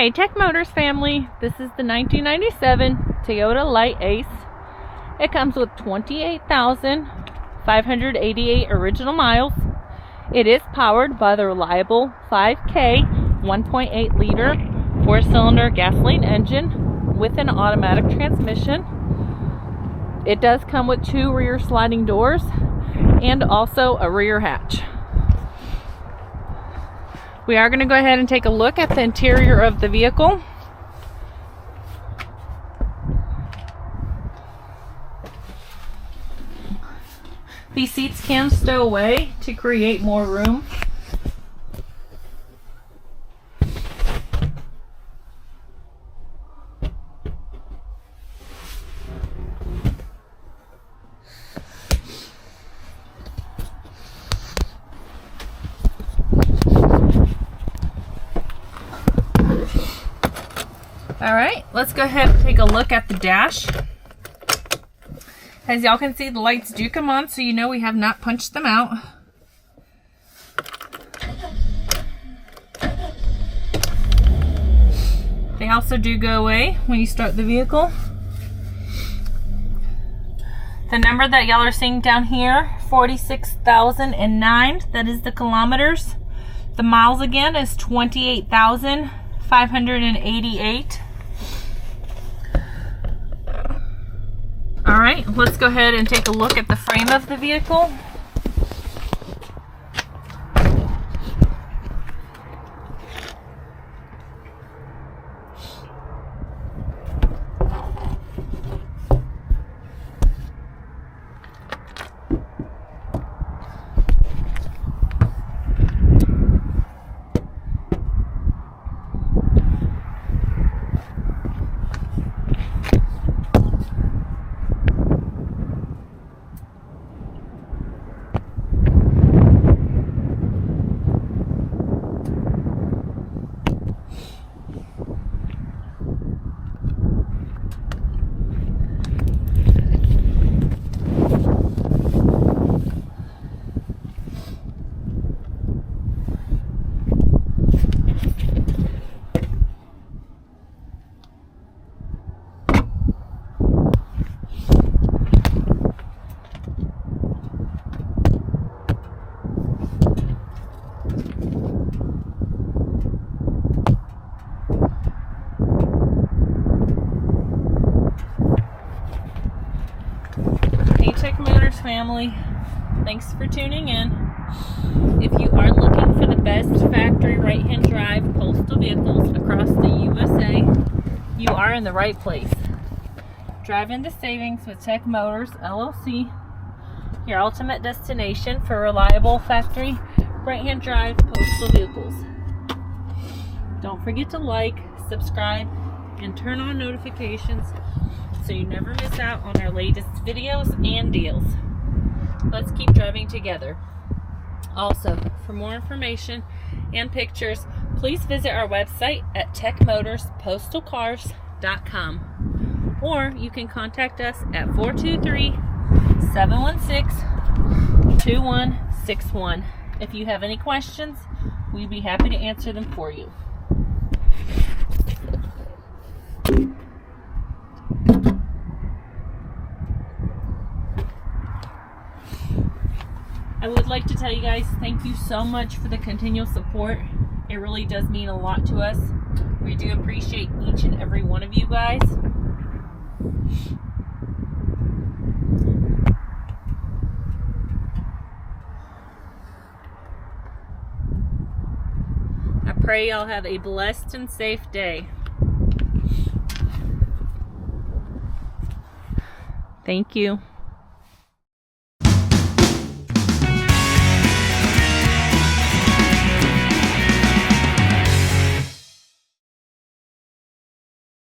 Hey Tech Motors family, this is the 1997 Toyota Lite Ace. It comes with 28,588 original miles. It is powered by the reliable 5K 1.8 liter 4-cylinder gasoline engine with an automatic transmission. It does come with 2 rear sliding doors and also a rear hatch. We are going to go ahead and take a look at the interior of the vehicle. These seats can stow away to create more room. Alright, let's go ahead and take a look at the dash. As y'all can see, the lights do come on, so you know we have not punched them out. They also do go away when you start the vehicle. The number that y'all are seeing down here, 46,009, that is the kilometers. The miles again is 28,588. Alright, let's go ahead and take a look at the frame of the vehicle. Hey Tech Motors family, thanks for tuning in. If you are looking for the best factory right-hand drive postal vehicles across the USA, you are in the right place. Drive into savings with Tech Motors LLC, your ultimate destination for reliable factory right-hand drive postal vehicles. Don't forget to like, subscribe, and turn on notifications so you never miss out on our latest videos and deals. Let's keep driving together. Also, for more information and pictures, please visit our website at techmotorspostalcars.com, or you can contact us at 423-716-2161. If you have any questions, we'd be happy to answer them for you. I would like to tell you guys thank you so much for the continual support. It really does mean a lot to us. We do appreciate each and every one of you guys. I pray y'all have a blessed and safe day. Thank you.